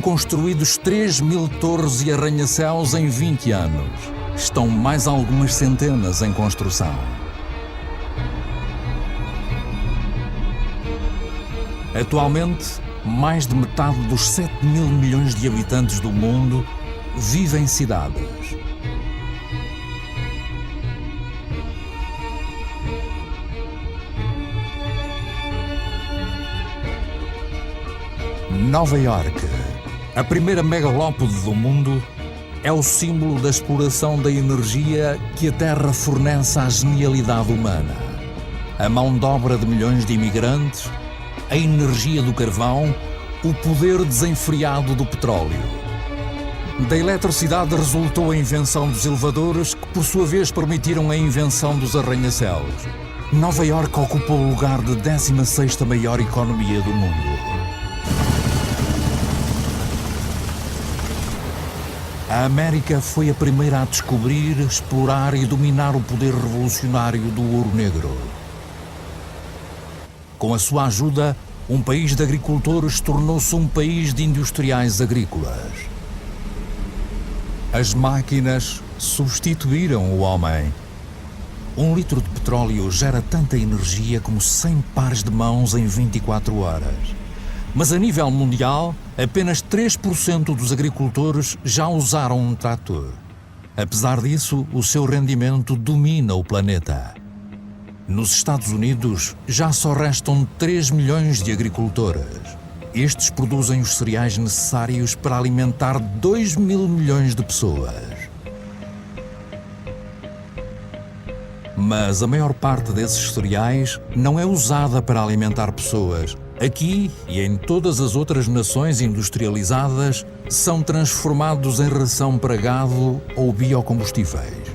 Foram construídos 3.000 torres e arranha-céus em 20 anos. Estão mais algumas centenas em construção. Atualmente, mais de metade dos 7.000 milhões de habitantes do mundo vivem em cidades. Nova Iorque, a primeira megalópole do mundo, é o símbolo da exploração da energia que a Terra fornece à genialidade humana. A mão de obra de milhões de imigrantes, a energia do carvão, o poder desenfreado do petróleo. Da eletricidade resultou a invenção dos elevadores, que por sua vez permitiram a invenção dos arranha-céus. Nova Iorque ocupou o lugar de 16ª maior economia do mundo. A América foi a primeira a descobrir, explorar e dominar o poder revolucionário do ouro negro. Com a sua ajuda, um país de agricultores tornou-se um país de industriais agrícolas. As máquinas substituíram o homem. 1 litro de petróleo gera tanta energia como 100 pares de mãos em 24 horas. Mas a nível mundial, apenas 3% dos agricultores já usaram um trator. Apesar disso, o seu rendimento domina o planeta. Nos Estados Unidos, já só restam 3 milhões de agricultores. Estes produzem os cereais necessários para alimentar 2.000 milhões de pessoas. Mas a maior parte desses cereais não é usada para alimentar pessoas. Aqui e em todas as outras nações industrializadas, são transformados em ração para gado ou biocombustíveis.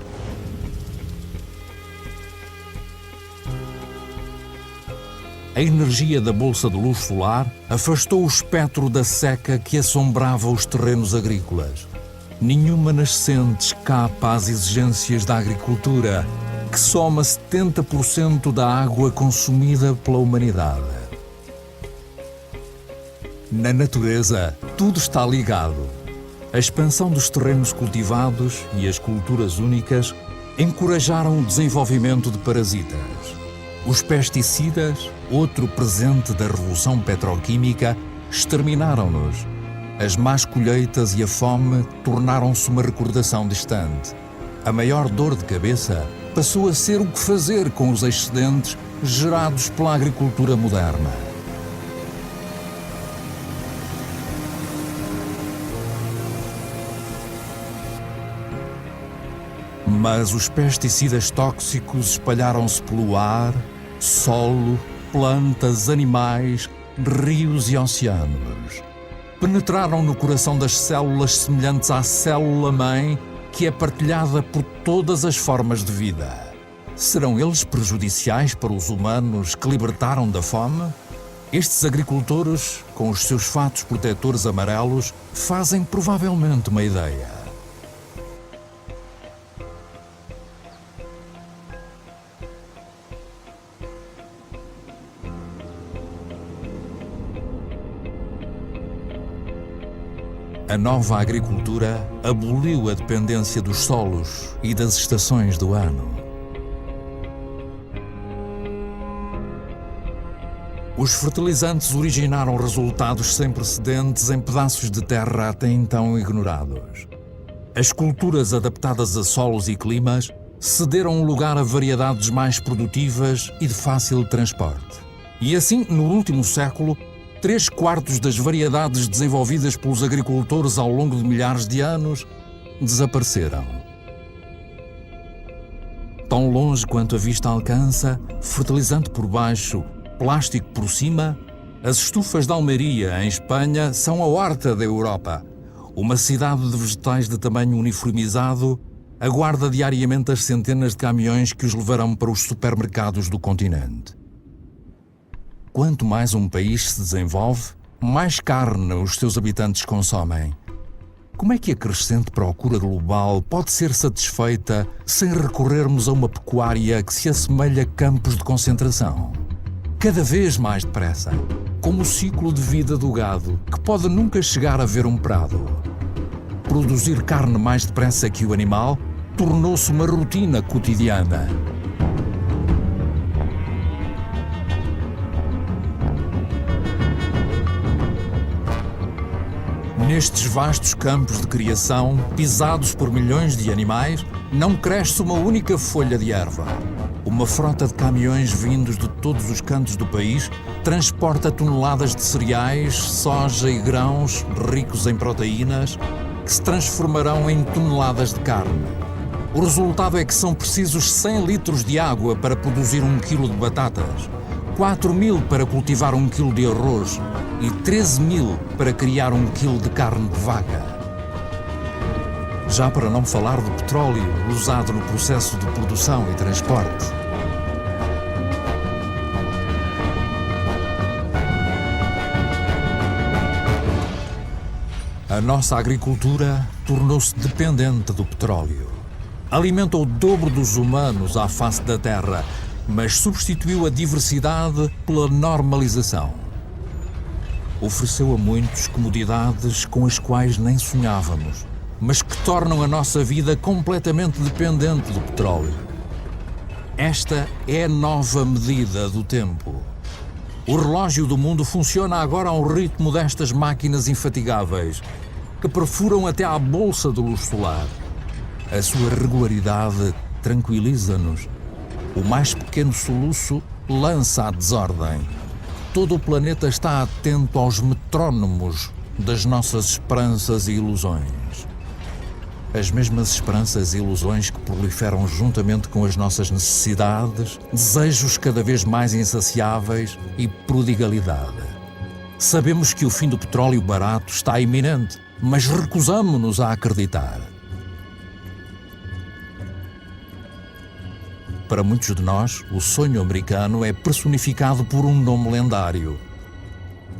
A energia da bolsa de luz solar afastou o espectro da seca que assombrava os terrenos agrícolas. Nenhuma nascente escapa às exigências da agricultura, que soma 70% da água consumida pela humanidade. Na natureza, tudo está ligado. A expansão dos terrenos cultivados e as culturas únicas encorajaram o desenvolvimento de parasitas. Os pesticidas, outro presente da revolução petroquímica, exterminaram-nos. As más colheitas e a fome tornaram-se uma recordação distante. A maior dor de cabeça passou a ser o que fazer com os excedentes gerados pela agricultura moderna. Mas os pesticidas tóxicos espalharam-se pelo ar, solo, plantas, animais, rios e oceanos. Penetraram no coração das células semelhantes à célula-mãe, que é partilhada por todas as formas de vida. Serão eles prejudiciais para os humanos que libertaram da fome? Estes agricultores, com os seus fatos protetores amarelos, fazem provavelmente uma ideia. A nova agricultura aboliu a dependência dos solos e das estações do ano. Os fertilizantes originaram resultados sem precedentes em pedaços de terra até então ignorados. As culturas adaptadas a solos e climas cederam lugar a variedades mais produtivas e de fácil transporte. E assim, no último século, 3/4 das variedades desenvolvidas pelos agricultores ao longo de milhares de anos desapareceram. Tão longe quanto a vista alcança, fertilizante por baixo, plástico por cima, as estufas de Almeria, em Espanha, são a horta da Europa. Uma cidade de vegetais de tamanho uniformizado aguarda diariamente as centenas de caminhões que os levarão para os supermercados do continente. Quanto mais um país se desenvolve, mais carne os seus habitantes consomem. Como é que a crescente procura global pode ser satisfeita sem recorrermos a uma pecuária que se assemelha a campos de concentração? Cada vez mais depressa. como o ciclo de vida do gado, que pode nunca chegar a ver um prado. Produzir carne mais depressa que o animal tornou-se uma rotina cotidiana. Nestes vastos campos de criação, pisados por milhões de animais, não cresce uma única folha de erva. Uma frota de caminhões vindos de todos os cantos do país transporta toneladas de cereais, soja e grãos ricos em proteínas que se transformarão em toneladas de carne. O resultado é que são precisos 100 litros de água para produzir 1 quilo de batatas, 4.000 para cultivar 1 quilo de arroz e 13.000 para criar 1 quilo de carne de vaca. Já para não falar do petróleo usado no processo de produção e transporte. A nossa agricultura tornou-se dependente do petróleo. Alimenta o dobro dos humanos à face da Terra, mas substituiu a diversidade pela normalização. Ofereceu a muitos comodidades com as quais nem sonhávamos, mas que tornam a nossa vida completamente dependente do petróleo. Esta é a nova medida do tempo. O relógio do mundo funciona agora ao ritmo destas máquinas infatigáveis, que perfuram até à bolsa de luz solar. A sua regularidade tranquiliza-nos. O mais pequeno soluço lança a desordem. Todo o planeta está atento aos metrónomos das nossas esperanças e ilusões. As mesmas esperanças e ilusões que proliferam juntamente com as nossas necessidades, desejos cada vez mais insaciáveis e prodigalidade. Sabemos que o fim do petróleo barato está iminente, mas recusamo-nos a acreditar. Para muitos de nós, o sonho americano é personificado por um nome lendário: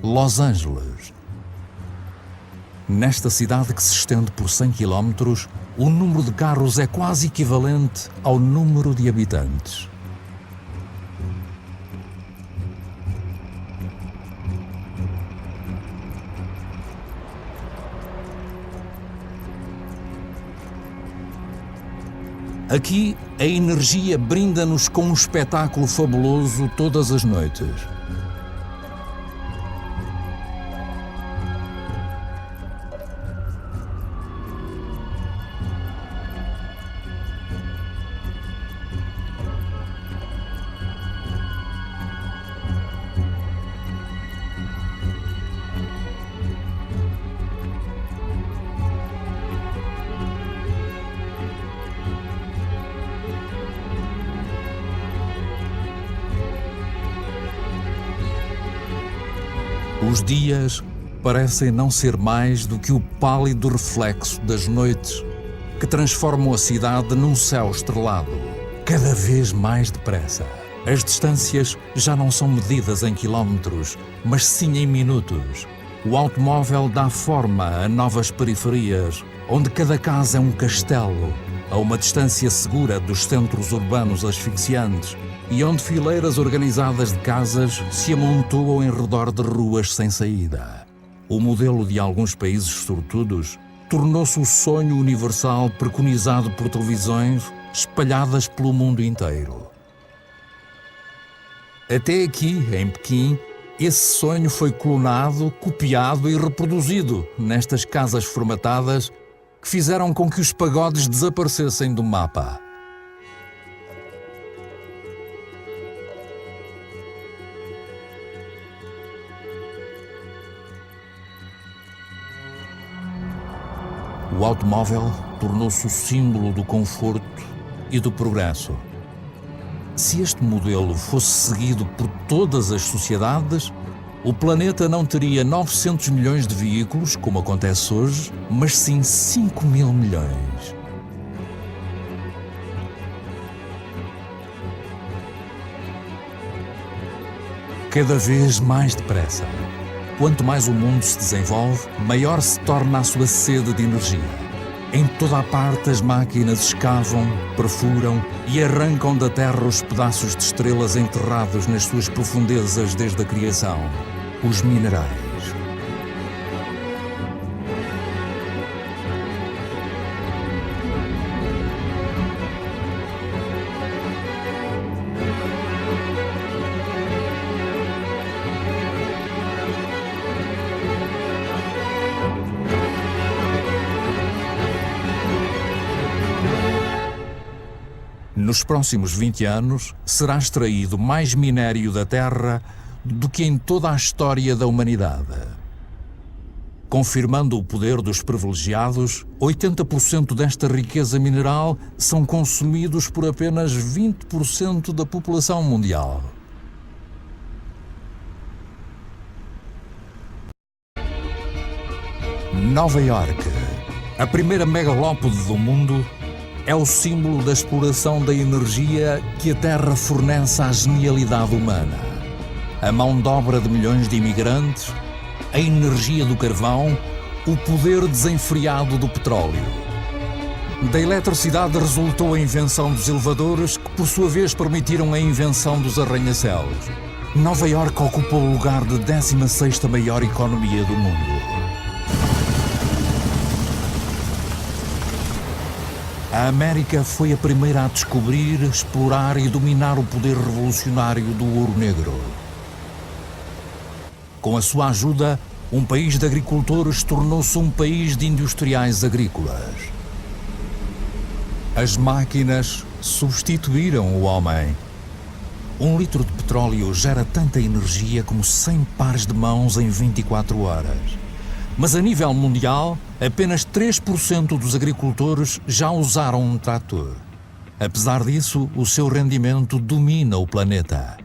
Los Angeles. Nesta cidade que se estende por 100 quilómetros, o número de carros é quase equivalente ao número de habitantes. Aqui, a energia brinda-nos com um espetáculo fabuloso todas as noites. Os dias parecem não ser mais do que o pálido reflexo das noites que transformam a cidade num céu estrelado, cada vez mais depressa. As distâncias já não são medidas em quilómetros, mas sim em minutos. O automóvel dá forma a novas periferias, onde cada casa é um castelo, a uma distância segura dos centros urbanos asfixiantes, e onde fileiras organizadas de casas se amontoam em redor de ruas sem saída. O modelo de alguns países sortudos tornou-se o sonho universal preconizado por televisões espalhadas pelo mundo inteiro. Até aqui, em Pequim, esse sonho foi clonado, copiado e reproduzido nestas casas formatadas que fizeram com que os pagodes desaparecessem do mapa. O automóvel tornou-se o símbolo do conforto e do progresso. Se este modelo fosse seguido por todas as sociedades, o planeta não teria 900 milhões de veículos, como acontece hoje, mas sim 5.000 milhões. Cada vez mais depressa. Quanto mais o mundo se desenvolve, maior se torna a sua sede de energia. Em toda a parte as máquinas escavam, perfuram e arrancam da terra os pedaços de estrelas enterrados nas suas profundezas desde a criação. os minerais. Nos próximos 20 anos, será extraído mais minério da Terra do que em toda a história da humanidade. Confirmando o poder dos privilegiados, 80% desta riqueza mineral são consumidos por apenas 20% da população mundial. Nova Iorque, a primeira megalópole do mundo, é o símbolo da exploração da energia que a Terra fornece à genialidade humana. A mão de obra de milhões de imigrantes, a energia do carvão, o poder desenfreado do petróleo. Da eletricidade resultou a invenção dos elevadores, que por sua vez permitiram a invenção dos arranha-céus. Nova Iorque ocupou o lugar de 16ª maior economia do mundo. A América foi a primeira a descobrir, explorar e dominar o poder revolucionário do ouro negro. Com a sua ajuda, um país de agricultores tornou-se um país de industriais agrícolas. As máquinas substituíram o homem. 1 litro de petróleo gera tanta energia como 100 pares de mãos em 24 horas. Mas a nível mundial, apenas 3% dos agricultores já usaram um trator. Apesar disso, o seu rendimento domina o planeta.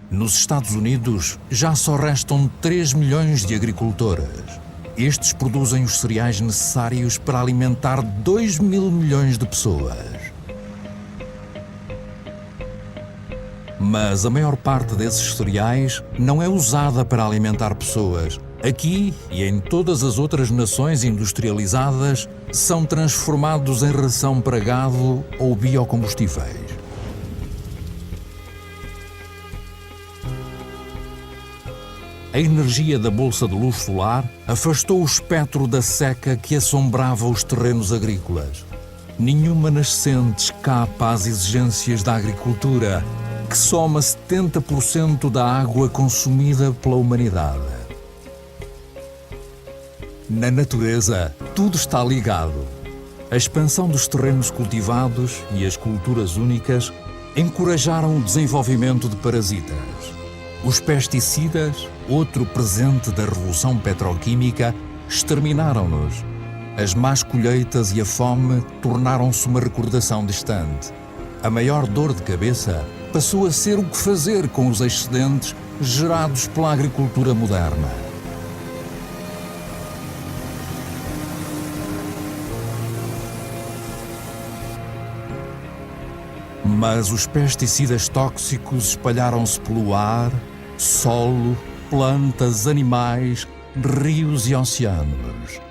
Nos Estados Unidos, já só restam 3 milhões de agricultores. Estes produzem os cereais necessários para alimentar 2 mil milhões de pessoas. Mas a maior parte desses cereais não é usada para alimentar pessoas. Aqui e em todas as outras nações industrializadas, são transformados em ração para gado ou biocombustíveis. A energia da bolsa de luz solar afastou o espectro da seca que assombrava os terrenos agrícolas. Nenhuma nascente escapa às exigências da agricultura, que soma 70% da água consumida pela humanidade. Na natureza, tudo está ligado. A expansão dos terrenos cultivados e as culturas únicas encorajaram o desenvolvimento de parasitas. Os pesticidas, outro presente da revolução petroquímica, exterminaram-nos. As más colheitas e a fome tornaram-se uma recordação distante. A maior dor de cabeça passou a ser o que fazer com os excedentes gerados pela agricultura moderna. Mas os pesticidas tóxicos espalharam-se pelo ar, solo, plantas, animais, rios e oceanos.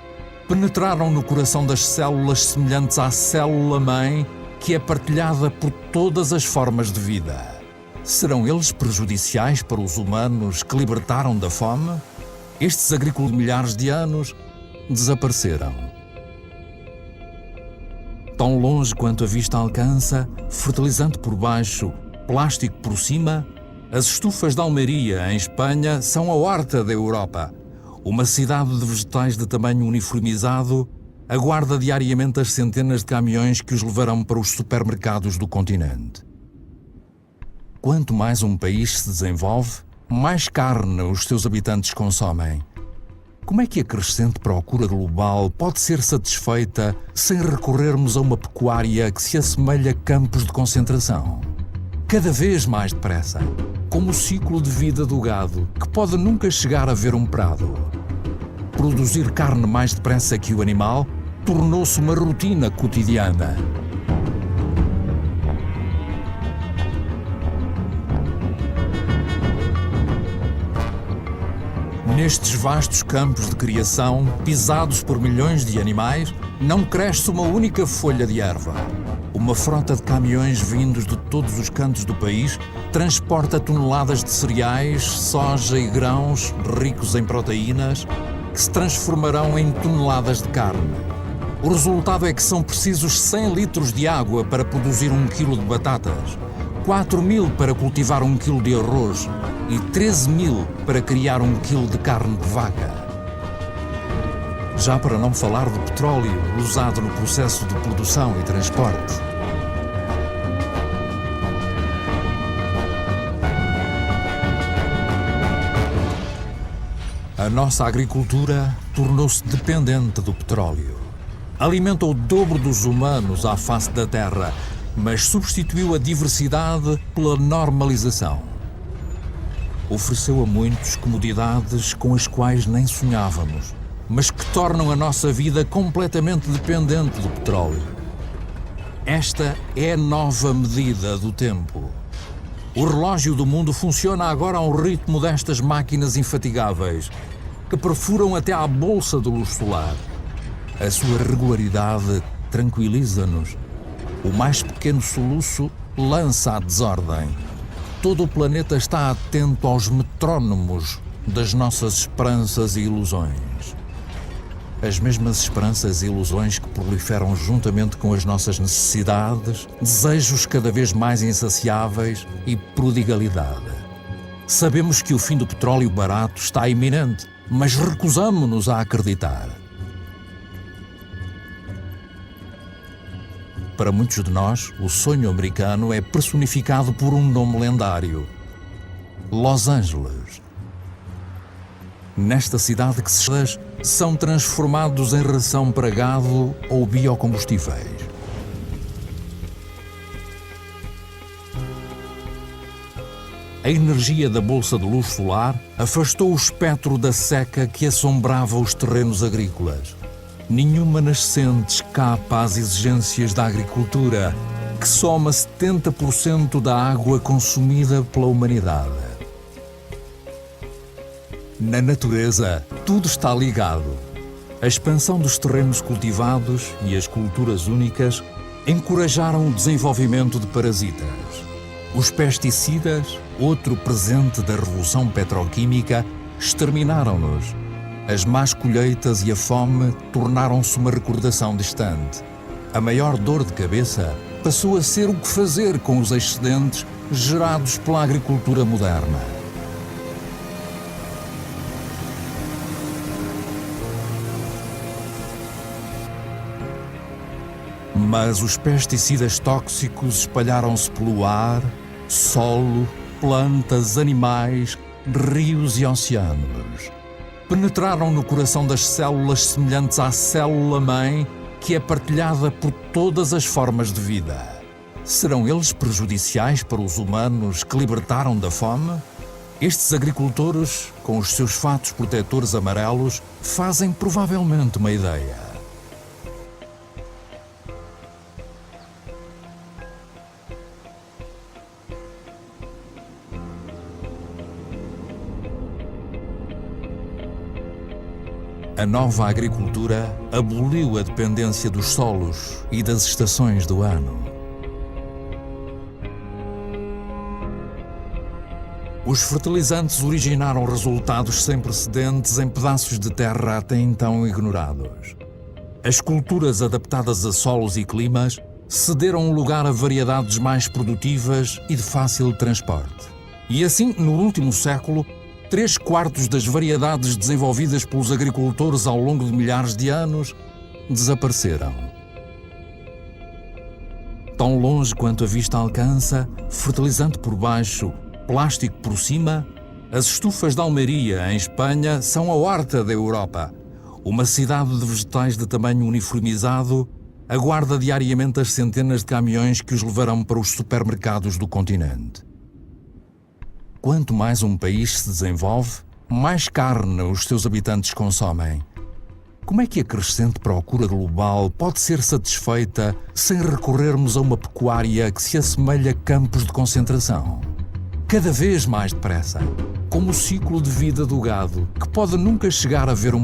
Penetraram no coração das células semelhantes à célula-mãe, que é partilhada por todas as formas de vida. Serão eles prejudiciais para os humanos que libertaram da fome? Estes agrícolas de milhares de anos desapareceram. Tão longe quanto a vista alcança, fertilizante por baixo, plástico por cima, as estufas de Almeria, em Espanha, são a horta da Europa. Uma cidade de vegetais de tamanho uniformizado aguarda diariamente as centenas de caminhões que os levarão para os supermercados do continente. Quanto mais um país se desenvolve, mais carne os seus habitantes consomem. Como é que a crescente procura global pode ser satisfeita sem recorrermos a uma pecuária que se assemelha a campos de concentração? Cada vez mais depressa, como o ciclo de vida do gado, que pode nunca chegar a ver um prado. Produzir carne mais depressa que o animal tornou-se uma rotina cotidiana. Nestes vastos campos de criação, pisados por milhões de animais, não cresce uma única folha de erva. O uma frota de caminhões vindos de todos os cantos do país transporta toneladas de cereais, soja e grãos ricos em proteínas que se transformarão em toneladas de carne. O resultado é que são precisos 100 litros de água para produzir 1 quilo de batatas, 4.000 para cultivar 1 quilo de arroz e 13.000 para criar 1 quilo de carne de vaca. Já para não falar do petróleo usado no processo de produção e transporte. A nossa agricultura tornou-se dependente do petróleo. Alimenta o dobro dos humanos à face da Terra, mas substituiu a diversidade pela normalização. Ofereceu a muitos comodidades com as quais nem sonhávamos, mas que tornam a nossa vida completamente dependente do petróleo. Esta é a nova medida do tempo. O relógio do mundo funciona agora ao ritmo destas máquinas infatigáveis, que perfuram até à bolsa de luz solar. A sua regularidade tranquiliza-nos. O mais pequeno soluço lança a desordem. Todo o planeta está atento aos metrónomos das nossas esperanças e ilusões. As mesmas esperanças e ilusões que proliferam juntamente com as nossas necessidades, desejos cada vez mais insaciáveis e prodigalidade. Sabemos que o fim do petróleo barato está iminente, mas recusamo-nos a acreditar. Para muitos de nós, o sonho americano é personificado por um nome lendário: Los Angeles. Nesta cidade que são transformados em ração para gado ou biocombustíveis. A energia da bolsa de luz solar afastou o espectro da seca que assombrava os terrenos agrícolas. Nenhuma nascente escapa às exigências da agricultura, que soma 70% da água consumida pela humanidade. Na natureza, tudo está ligado. A expansão dos terrenos cultivados e as culturas únicas encorajaram o desenvolvimento de parasitas. Os pesticidas, outro presente da revolução petroquímica, exterminaram-nos. As más colheitas e a fome tornaram-se uma recordação distante. A maior dor de cabeça passou a ser o que fazer com os excedentes gerados pela agricultura moderna. Mas os pesticidas tóxicos espalharam-se pelo ar, solo, plantas, animais, rios e oceanos. Penetraram no coração das células semelhantes à célula-mãe, que é partilhada por todas as formas de vida. Serão eles prejudiciais para os humanos que libertaram da fome? Estes agricultores, com os seus fatos protetores amarelos, fazem provavelmente uma ideia. A nova agricultura aboliu a dependência dos solos e das estações do ano. Os fertilizantes originaram resultados sem precedentes em pedaços de terra até então ignorados. As culturas adaptadas a solos e climas cederam lugar a variedades mais produtivas e de fácil transporte. E assim, no último século, 3/4 das variedades desenvolvidas pelos agricultores ao longo de milhares de anos desapareceram. Tão longe quanto a vista alcança, fertilizante por baixo, plástico por cima, as estufas de Almeria, em Espanha, são a horta da Europa. Uma cidade de vegetais de tamanho uniformizado aguarda diariamente as centenas de caminhões que os levarão para os supermercados do continente. Quanto mais um país se desenvolve, mais carne os seus habitantes consomem. Como é que a crescente procura global pode ser satisfeita sem recorrermos a uma pecuária que se assemelha a campos de concentração? Cada vez mais depressa, como o ciclo de vida do gado, que pode nunca chegar a ver um